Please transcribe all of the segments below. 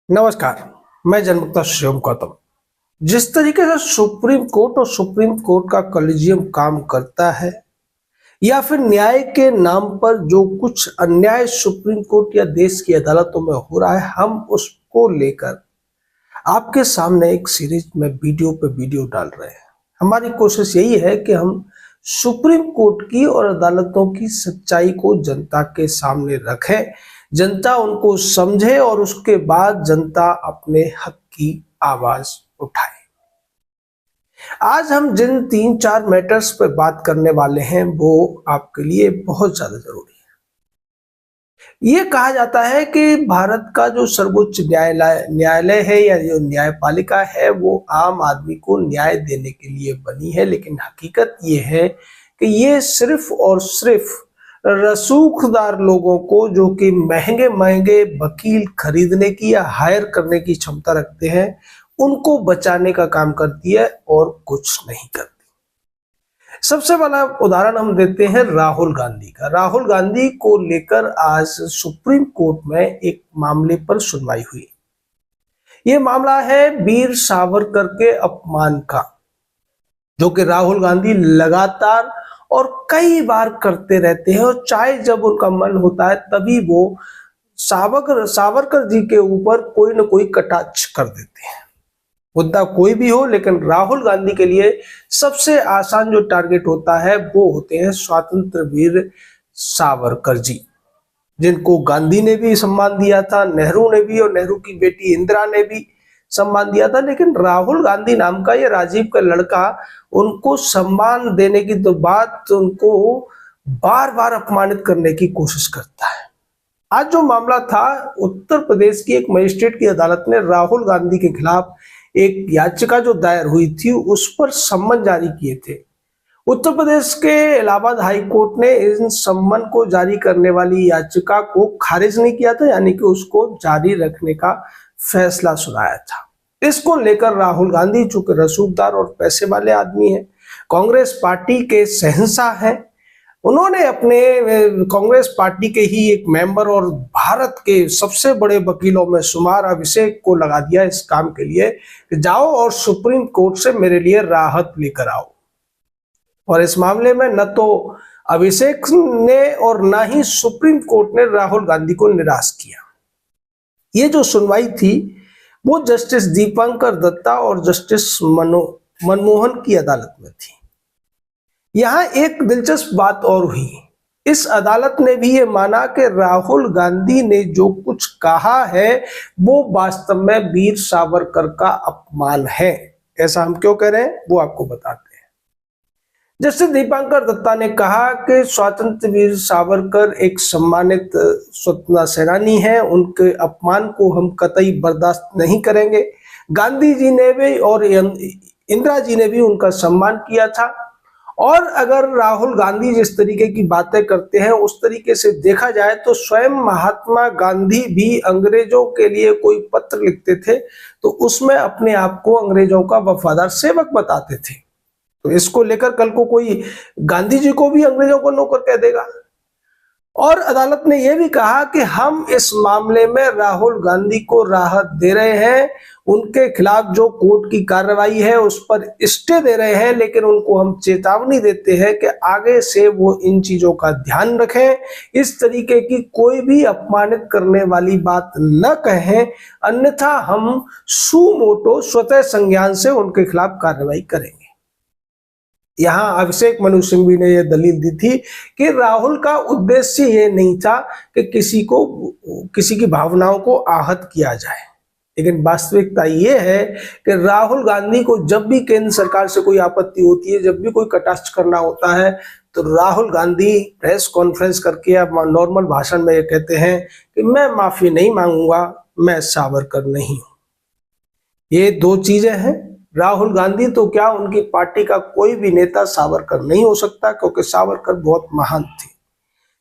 नमस्कार। मैं जनमुक्ता शिवम गौतम। जिस तरीके से सुप्रीम कोर्ट और सुप्रीम कोर्ट का कॉलेजियम काम करता है या फिर न्याय के नाम पर जो कुछ अन्याय सुप्रीम कोर्ट या देश की अदालतों में हो रहा है, हम उसको लेकर आपके सामने एक सीरीज में वीडियो पे वीडियो डाल रहे हैं। हमारी कोशिश यही है कि हम सुप्रीम कोर्ट की और अदालतों की सच्चाई को जनता के सामने रखें, जनता उनको समझे और उसके बाद जनता अपने हक की आवाज उठाए। आज हम जिन 3-4 मैटर्स पर बात करने वाले हैं वो आपके लिए बहुत ज्यादा जरूरी है। ये कहा जाता है कि भारत का जो सर्वोच्च न्यायालय है या जो न्यायपालिका है वो आम आदमी को न्याय देने के लिए बनी है, लेकिन हकीकत ये है कि ये सिर्फ और सिर्फ रसूखदार लोगों को, जो कि महंगे महंगे वकील खरीदने की या हायर करने की क्षमता रखते हैं, उनको बचाने का काम करती है और कुछ नहीं करती। सबसे पहला उदाहरण हम देते हैं राहुल गांधी का। राहुल गांधी को लेकर आज सुप्रीम कोर्ट में एक मामले पर सुनवाई हुई। यह मामला है वीर सावरकर के अपमान का, जो कि राहुल गांधी लगातार और कई बार करते रहते हैं, और चाहे जब उनका मन होता है तभी वो सावरकर जी के ऊपर कोई न कोई कटाक्ष कर देते हैं। मुद्दा कोई भी हो, लेकिन राहुल गांधी के लिए सबसे आसान जो टारगेट होता है वो होते हैं स्वतंत्र वीर सावरकर जी, जिनको गांधी ने भी सम्मान दिया था, नेहरू ने भी, और नेहरू की बेटी इंदिरा ने भी सम्मान दिया था। लेकिन राहुल गांधी नाम का ये राजीव का लड़का उनको सम्मान देने की तो बात, उनको बार बार अपमानित करने की कोशिश करता है। आज जो मामला था, उत्तर प्रदेश की एक मजिस्ट्रेट की अदालत ने राहुल गांधी के खिलाफ एक याचिका जो दायर हुई थी उस पर सम्मन जारी किए थे। उत्तर प्रदेश के इलाहाबाद हाई कोर्ट ने इन सम्मन को जारी करने वाली याचिका को खारिज नहीं किया था, यानी कि उसको जारी रखने का फैसला सुनाया था। इसको लेकर राहुल गांधी, चूंकि रसूखदार और पैसे वाले आदमी हैं, कांग्रेस पार्टी के शहंशाह हैं, उन्होंने अपने कांग्रेस पार्टी के ही एक मेंबर और भारत के सबसे बड़े वकीलों में शुमार अभिषेक को लगा दिया इस काम के लिए कि जाओ और सुप्रीम कोर्ट से मेरे लिए राहत लेकर आओ। और इस मामले में न तो अभिषेक ने और न ही सुप्रीम कोर्ट ने राहुल गांधी को निराश किया। ये जो सुनवाई थी वो जस्टिस दीपंकर दत्ता और जस्टिस मनमोहन की अदालत में थी। यहां एक दिलचस्प बात और हुई। इस अदालत ने भी ये माना कि राहुल गांधी ने जो कुछ कहा है वो वास्तव में वीर सावरकर का अपमान है। ऐसा हम क्यों कह रहे हैं वो आपको बताते हैं। जस्टिस दीपंकर दत्ता ने कहा कि स्वतंत्र वीर सावरकर एक सम्मानित स्वतंत्रता सेनानी है, उनके अपमान को हम कतई बर्दाश्त नहीं करेंगे। गांधी जी ने भी और इंदिरा जी ने भी उनका सम्मान किया था, और अगर राहुल गांधी जिस तरीके की बातें करते हैं उस तरीके से देखा जाए तो स्वयं महात्मा गांधी भी अंग्रेजों के लिए कोई पत्र लिखते थे तो उसमें अपने आप को अंग्रेजों का वफादार सेवक बताते थे। तो इसको लेकर कल को कोई गांधी जी को भी अंग्रेजों को नौकर कह देगा। और अदालत ने यह भी कहा कि हम इस मामले में राहुल गांधी को राहत दे रहे हैं, उनके खिलाफ जो कोर्ट की कार्रवाई है उस पर स्टे दे रहे हैं, लेकिन उनको हम चेतावनी देते हैं कि आगे से वो इन चीजों का ध्यान रखें, इस तरीके की कोई भी अपमानित करने वाली बात न कहें, अन्यथा हम सुमोटो स्वतः संज्ञान से उनके खिलाफ कार्रवाई करेंगे। यहां अभिषेक मनु सिंघवी ने यह दलील दी थी कि राहुल का उद्देश्य ये नहीं था कि किसी की भावनाओं को आहत किया जाए, लेकिन वास्तविकता ये है कि राहुल गांधी को जब भी केंद्र सरकार से कोई आपत्ति होती है, जब भी कोई कटाक्ष करना होता है, तो राहुल गांधी प्रेस कॉन्फ्रेंस करके या नॉर्मल भाषण में ये कहते हैं कि मैं माफी नहीं मांगूंगा, मैं सावरकर नहीं हूं। ये दो चीजें हैं। राहुल गांधी तो क्या, उनकी पार्टी का कोई भी नेता सावरकर नहीं हो सकता, क्योंकि सावरकर बहुत महान थे।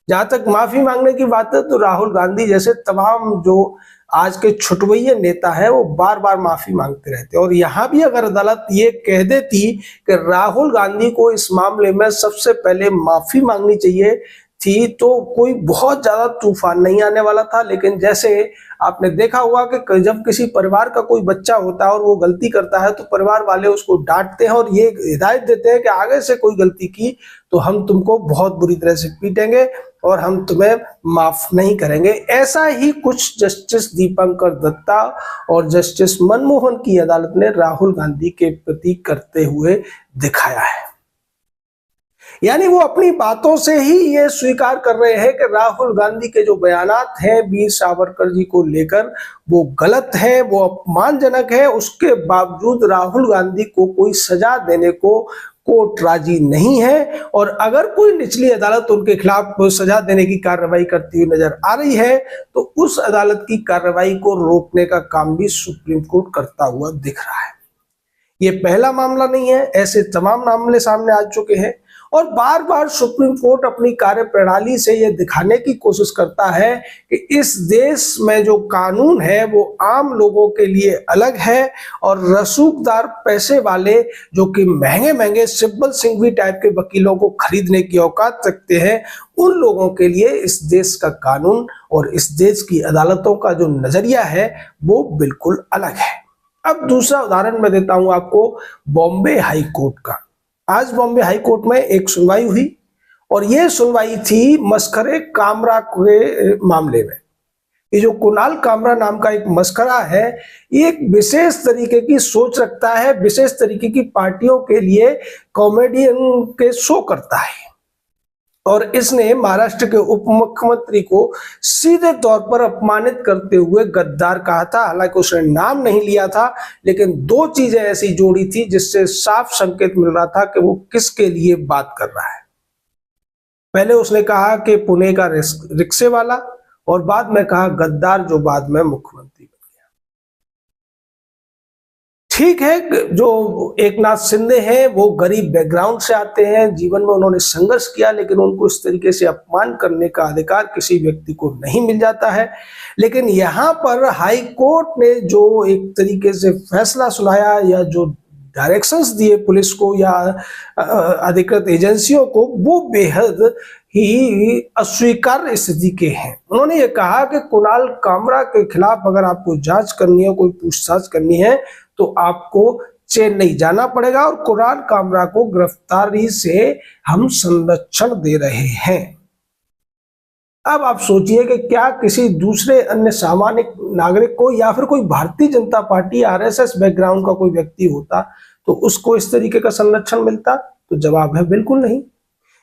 जहां तक माफी मांगने की बात है तो राहुल गांधी जैसे तमाम जो आज के छुटवैये नेता हैं वो बार बार माफी मांगते रहते। और यहां भी अगर अदालत ये कह देती कि राहुल गांधी को इस मामले में सबसे पहले माफी मांगनी चाहिए, थी तो कोई बहुत ज्यादा तूफान नहीं आने वाला था, लेकिन जैसे आपने देखा होगा कि जब किसी परिवार का कोई बच्चा होता है और वो गलती करता है तो परिवार वाले उसको डांटते हैं और ये हिदायत देते हैं कि आगे से कोई गलती की तो हम तुमको बहुत बुरी तरह से पीटेंगे और हम तुम्हें माफ नहीं करेंगे। ऐसा ही कुछ जस्टिस दीपंकर दत्ता और जस्टिस मनमोहन की अदालत ने राहुल गांधी के प्रति करते हुए दिखाया है। यानी वो अपनी बातों से ही ये स्वीकार कर रहे हैं कि राहुल गांधी के जो बयानात हैं वीर सावरकर जी को लेकर वो गलत है, वो अपमानजनक है। उसके बावजूद राहुल गांधी को कोई सजा देने को कोर्ट राजी नहीं है और अगर कोई निचली अदालत उनके खिलाफ सजा देने की कार्रवाई करती हुई नजर आ रही है तो उस अदालत की कार्रवाई को रोकने का काम भी सुप्रीम कोर्ट करता हुआ दिख रहा है। ये पहला मामला नहीं है, ऐसे तमाम मामले सामने आ चुके हैं और बार बार सुप्रीम कोर्ट अपनी कार्यप्रणाली से यह दिखाने की कोशिश करता है कि इस देश में जो कानून है वो आम लोगों के लिए अलग है और रसूखदार पैसे वाले जो कि महंगे महंगे सिब्बल सिंघवी टाइप के वकीलों को खरीदने की औकात रखते हैं, उन लोगों के लिए इस देश का कानून और इस देश की अदालतों का जो नजरिया है वो बिल्कुल अलग है। अब दूसरा उदाहरण मैं देता हूं आपको बॉम्बे हाई कोर्ट का। आज बॉम्बे हाई कोर्ट में एक सुनवाई हुई और यह सुनवाई थी मस्खरे कामरा के मामले में। ये जो कुणाल कामरा नाम का एक मस्खरा है, ये एक विशेष तरीके की सोच रखता है, विशेष तरीके की पार्टियों के लिए कॉमेडियन के शो करता है और इसने महाराष्ट्र के उप मुख्यमंत्री को सीधे तौर पर अपमानित करते हुए गद्दार कहा था। हालांकि उसने नाम नहीं लिया था, लेकिन दो चीजें ऐसी जोड़ी थी जिससे साफ संकेत मिल रहा था कि वो किसके लिए बात कर रहा है। पहले उसने कहा कि पुणे का रिक्शे वाला और बाद में कहा गद्दार जो बाद में मुख्यमंत्री बन गया। ठीक है, जो एकनाथ शिंदे हैं वो गरीब बैकग्राउंड से आते हैं, जीवन में उन्होंने संघर्ष किया, लेकिन उनको इस तरीके से अपमान करने का अधिकार किसी व्यक्ति को नहीं मिल जाता है। लेकिन यहाँ पर हाई कोर्ट ने जो एक तरीके से फैसला सुनाया या जो डायरेक्शंस दिए पुलिस को या अधिकृत एजेंसियों को, वो बेहद ही अस्वीकार्य स्थिति के हैं। उन्होंने ये कहा कि कुणाल कामरा के खिलाफ अगर आपको जांच करनी है, कोई पूछताछ करनी है तो आपको चेन्नई जाना पड़ेगा और कुणाल कामरा को गिरफ्तारी से हम संरक्षण दे रहे हैं। अब आप सोचिए कि क्या किसी दूसरे अन्य सामान्य नागरिक को या फिर कोई Bharatiya Janata party RSS background का कोई व्यक्ति होता तो उसको इस तरीके का संरक्षण मिलता? तो जवाब है बिल्कुल नहीं।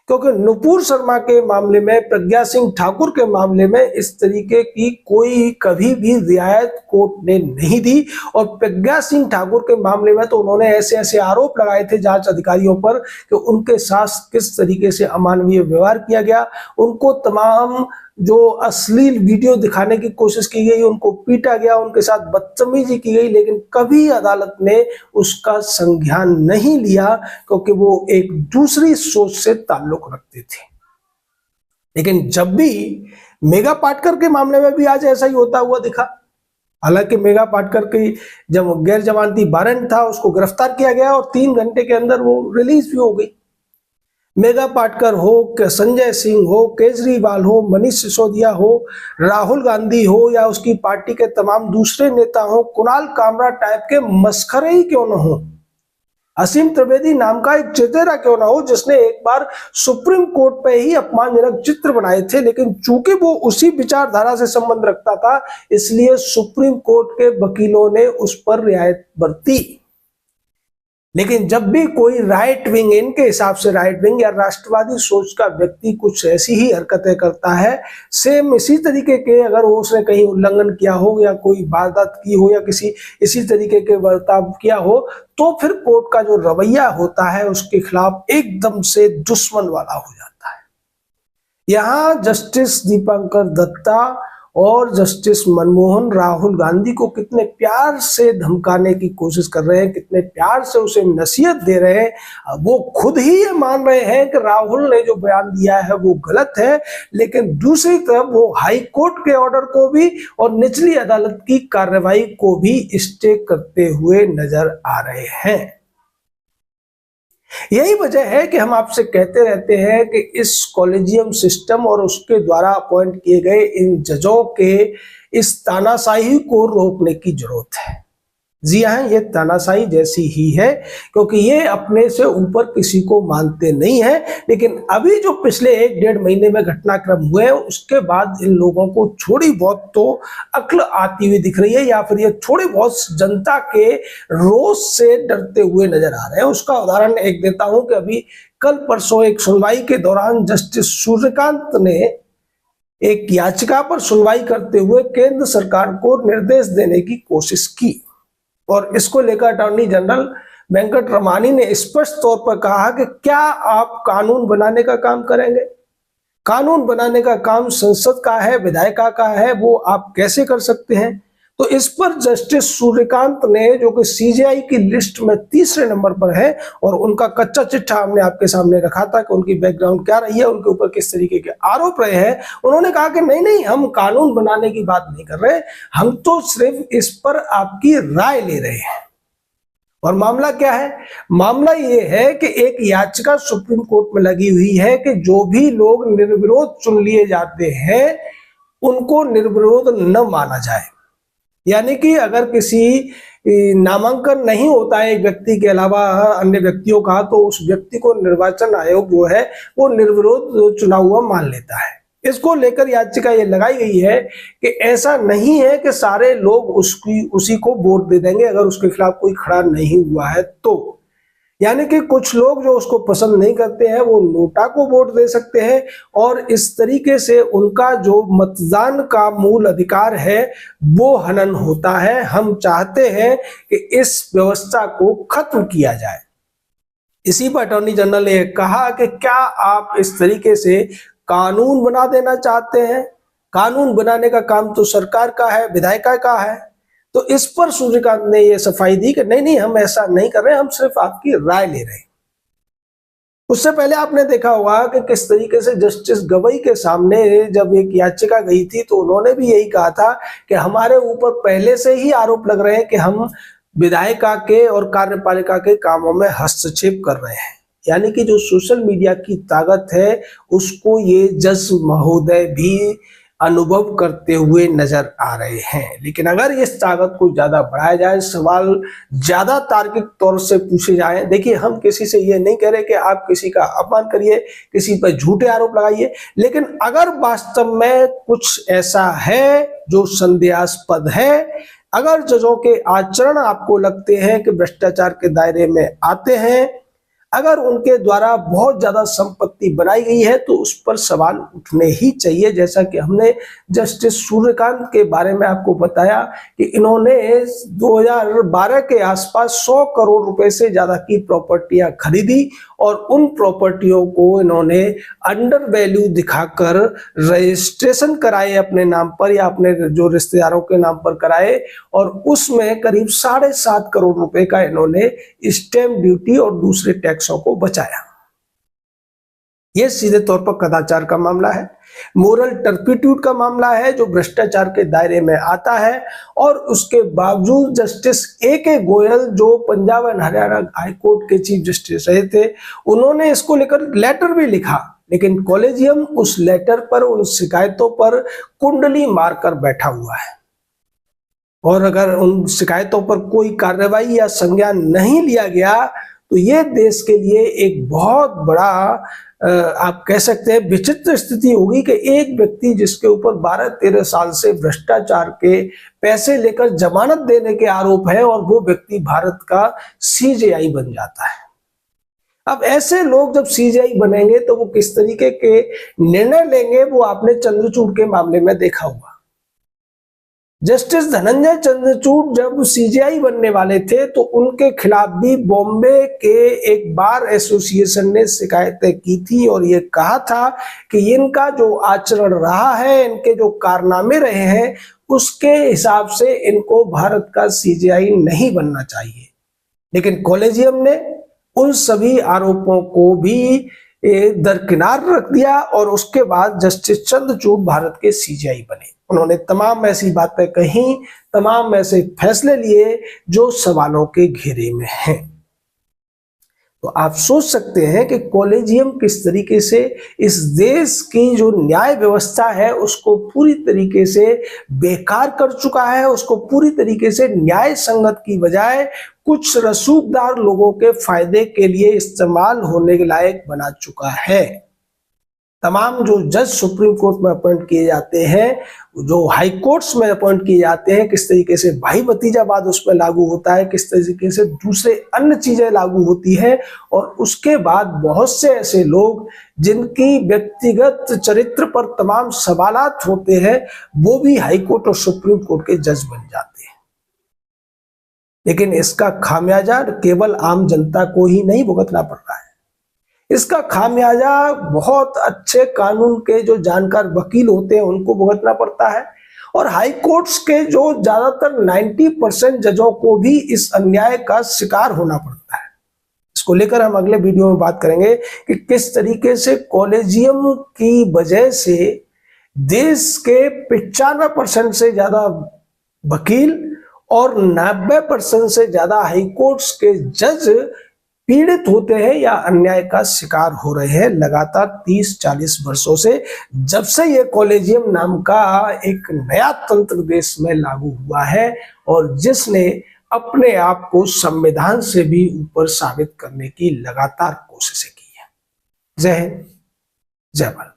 क्योंकि नुपुर शर्मा के मामले में, प्रज्ञा सिंह ठाकुर के मामले में इस तरीके की कोई कभी भी रियायत कोर्ट ने नहीं दी और प्रज्ञा सिंह ठाकुर के मामले में तो उन्होंने ऐसे ऐसे आरोप लगाए थे जांच अधिकारियों पर कि उनके साथ किस तरीके से अमानवीय व्यवहार किया गया, उनको तमाम जो अश्लील वीडियो दिखाने की कोशिश की गई, उनको पीटा गया, उनके साथ बदतमीजी की गई, लेकिन कभी अदालत ने उसका संज्ञान नहीं लिया क्योंकि वो एक दूसरी सोच से ताल्लुक रखते थे। लेकिन जब भी मेघा पाटकर के मामले में भी आज ऐसा ही होता हुआ दिखा। हालांकि मेघा पाटकर की जब गैर जमानती वारंट था उसको गिरफ्तार किया गया और 3 घंटे के अंदर वो रिलीज भी हो गई। मेघा पाटकर हो, संजय सिंह हो, केजरीवाल हो, मनीष सिसोदिया हो, राहुल गांधी हो या उसकी पार्टी के तमाम दूसरे नेता हो, कुणाल कामरा टाइप के मस्खरे ही क्यों न हो, असीम त्रिवेदी नाम का एक चेतेरा क्यों ना हो जिसने एक बार सुप्रीम कोर्ट पे ही अपमानजनक चित्र बनाए थे, लेकिन चूंकि वो उसी विचारधारा से संबंध रखता था इसलिए सुप्रीम कोर्ट के वकीलों ने उस पर रियायत बरती। लेकिन जब भी कोई राइट विंग, इनके हिसाब से राइट विंग या राष्ट्रवादी सोच का व्यक्ति कुछ ऐसी ही हरकतें करता है, सेम इसी तरीके के अगर उसने कहीं उल्लंघन किया हो या कोई वारदात की हो या किसी इसी तरीके के बर्ताव किया हो, तो फिर कोर्ट का जो रवैया होता है उसके खिलाफ एकदम से दुश्मन वाला हो जाता है। यहाँ जस्टिस दीपंकर दत्ता और जस्टिस मनमोहन राहुल गांधी को कितने प्यार से धमकाने की कोशिश कर रहे हैं, कितने प्यार से उसे नसीहत दे रहे हैं। वो खुद ही ये मान रहे हैं कि राहुल ने जो बयान दिया है वो गलत है, लेकिन दूसरी तरफ वो हाई कोर्ट के ऑर्डर को भी और निचली अदालत की कार्रवाई को भी स्टे करते हुए नजर आ रहे हैं। यही वजह है कि हम आपसे कहते रहते हैं कि इस कॉलेजियम सिस्टम और उसके द्वारा अपॉइंट किए गए इन जजों के इस तानाशाही को रोकने की जरूरत है। जी हाँ, ये तानाशाही जैसी ही है, क्योंकि ये अपने से ऊपर किसी को मानते नहीं है। लेकिन अभी जो पिछले 1-1.5 महीने में घटनाक्रम हुए हैं, उसके बाद इन लोगों को थोड़ी बहुत तो अक्ल आती हुई दिख रही है, या फिर ये थोड़ी बहुत जनता के रोष से डरते हुए नजर आ रहे हैं। उसका उदाहरण एक देता हूं कि अभी कल परसों एक सुनवाई के दौरान जस्टिस सूर्यकांत ने एक याचिका पर सुनवाई करते हुए केंद्र सरकार को निर्देश देने की कोशिश की, और इसको लेकर अटॉर्नी जनरल वेंकट रमानी ने स्पष्ट तौर पर कहा कि क्या आप कानून बनाने का काम करेंगे? कानून बनाने का काम संसद का है, विधायिका का है, वो आप कैसे कर सकते हैं? तो इस पर जस्टिस सूर्यकांत ने, जो कि सीजेआई की लिस्ट में तीसरे नंबर पर है, और उनका कच्चा चिट्ठा हमने आपके सामने रखा था कि उनकी बैकग्राउंड क्या रही है, उनके ऊपर किस तरीके के आरोप रहे हैं, उन्होंने कहा कि नहीं नहीं, हम कानून बनाने की बात नहीं कर रहे, हम तो सिर्फ इस पर आपकी राय ले रहे हैं। और मामला क्या है? मामला ये है कि एक याचिका सुप्रीम कोर्ट में लगी हुई है कि जो भी लोग निर्विरोध चुन लिए जाते हैं उनको निर्विरोध न माना जाए। यानी कि अगर किसी नामांकन नहीं होता है एक व्यक्ति के अलावा अन्य व्यक्तियों का, तो उस व्यक्ति को निर्वाचन आयोग जो है वो निर्विरोध चुना हुआ मान लेता है। इसको लेकर याचिका ये लगाई गई है कि ऐसा नहीं है कि सारे लोग उसी को वोट दे देंगे अगर उसके खिलाफ कोई खड़ा नहीं हुआ है तो। यानी कि कुछ लोग जो उसको पसंद नहीं करते हैं वो नोटा को वोट दे सकते हैं, और इस तरीके से उनका जो मतदान का मूल अधिकार है वो हनन होता है। हम चाहते हैं कि इस व्यवस्था को खत्म किया जाए। इसी पर अटॉर्नी जनरल ने कहा कि क्या आप इस तरीके से कानून बना देना चाहते हैं? कानून बनाने का काम तो सरकार का है, विधायिका का है। तो इस पर सूर्यकांत ने यह सफाई दी कि नहीं नहीं, हम ऐसा नहीं कर रहे, हम सिर्फ आपकी राय ले रहे हैं। उससे पहले आपने देखा होगा कि किस तरीके से जस्टिस गवई के सामने जब एक याचिका गई थी तो उन्होंने भी यही कहा था कि हमारे ऊपर पहले से ही आरोप लग रहे हैं कि हम विधायिका के और कार्यपालिका के कामों में हस्तक्षेप कर रहे हैं। यानी कि जो सोशल मीडिया की ताकत है उसको ये जज महोदय भी अनुभव करते हुए नजर आ रहे हैं। लेकिन अगर इस ताकत को ज्यादा बढ़ाया जाए, सवाल ज्यादा तार्किक तौर से पूछे जाए, देखिए हम किसी से ये नहीं कह रहे कि आप किसी का अपमान करिए, किसी पर झूठे आरोप लगाइए, लेकिन अगर वास्तव में कुछ ऐसा है जो संदेहास्पद है, अगर जजों के आचरण आपको लगते हैं कि भ्रष्टाचार के दायरे में आते हैं, अगर उनके द्वारा बहुत ज्यादा संपत्ति बनाई गई है, तो उस पर सवाल उठने ही चाहिए। जैसा कि हमने जस्टिस सूर्यकांत के बारे में आपको बताया कि इन्होंने 2012 के आसपास 100 करोड़ रुपए से ज्यादा की प्रॉपर्टियां खरीदी, और उन प्रॉपर्टियों को इन्होंने अंडर वैल्यू दिखाकर रजिस्ट्रेशन कराए अपने नाम पर या अपने जो रिश्तेदारों के नाम पर कराए, और उसमें करीब 7.5 करोड़ रुपए का इन्होंने स्टैंप ड्यूटी और दूसरे टैक्सों को बचाया। यह सीधे तौर पर कदाचार का मामला है, मोरल टर्पिट्यूड का मामला है, जो भ्रष्टाचार के दायरे में आता है। और उसके बावजूद जस्टिस ए गोयल, जो Punjab and Haryana high court के चीफ जस्टिस रहे थे, उन्होंने इसको लेकर लेटर भी लिखा, लेकिन कॉलेजियम उस लेटर पर, उन शिकायतों पर कुंडली मारकर बैठा हुआ है। और अगर उन शिकायतों पर कोई कार्रवाई या संज्ञान नहीं लिया गया तो ये देश के लिए एक बहुत बड़ा आप कह सकते हैं विचित्र स्थिति होगी कि एक व्यक्ति जिसके ऊपर 12-13 साल से भ्रष्टाचार के पैसे लेकर जमानत देने के आरोप है, और वो व्यक्ति भारत का सीजेआई बन जाता है। अब ऐसे लोग जब सीजेआई बनेंगे तो वो किस तरीके के निर्णय लेंगे, वो आपने चंद्रचूड़ के मामले में देखा हुआ। जस्टिस धनंजय चंद्रचूड़ जब सीजेआई बनने वाले थे तो उनके खिलाफ भी बॉम्बे के एक बार एसोसिएशन ने शिकायतें की थी, और ये कहा था कि इनका जो आचरण रहा है, इनके जो कारनामे रहे हैं, उसके हिसाब से इनको भारत का सीजेआई नहीं बनना चाहिए। लेकिन कॉलेजियम ने उन सभी आरोपों को भी दरकिनार रख दिया, और उसके बाद जस्टिस चंद्रचूड़ भारत के सीजेआई बने। उन्होंने तमाम ऐसी बातें कही, तमाम ऐसे फैसले लिए जो सवालों के घेरे में हैं। तो आप सोच सकते हैं कि कॉलेजियम किस तरीके से इस देश की जो न्याय व्यवस्था है उसको पूरी तरीके से बेकार कर चुका है, उसको पूरी तरीके से न्याय संगत की बजाय कुछ रसूखदार लोगों के फायदे के लिए इस्तेमाल होने के लायक बना चुका है। तमाम जो जज सुप्रीम कोर्ट में अपॉइंट किए जाते हैं, जो हाई कोर्ट्स में अपॉइंट किए जाते हैं, किस तरीके से भाई भतीजावाद उसमें लागू होता है, किस तरीके से दूसरे अन्य चीजें लागू होती हैं, और उसके बाद बहुत से ऐसे लोग जिनकी व्यक्तिगत चरित्र पर तमाम सवालात होते हैं वो भी हाई कोर्ट और सुप्रीम कोर्ट के जज बन जाते हैं। लेकिन इसका खामियाजा केवल आम जनता को ही नहीं भुगतना पड़ रहा है, इसका खामियाजा बहुत अच्छे कानून के जो जानकार वकील होते हैं उनको भुगतना पड़ता है, और हाई कोर्ट्स के जो ज्यादातर 90% जजों को भी इस अन्याय का शिकार होना पड़ता है। इसको लेकर हम अगले वीडियो में बात करेंगे कि किस तरीके से कॉलेजियम की वजह से देश के 95% से ज्यादा वकील और 90% से ज्यादा हाई कोर्ट्स के जज पीड़ित होते हैं या अन्याय का शिकार हो रहे हैं लगातार 30-40 वर्षों से, जब से ये कॉलेजियम नाम का एक नया तंत्र देश में लागू हुआ है और जिसने अपने आप को संविधान से भी ऊपर साबित करने की लगातार कोशिशें की है। जय हिंद, जय भारत।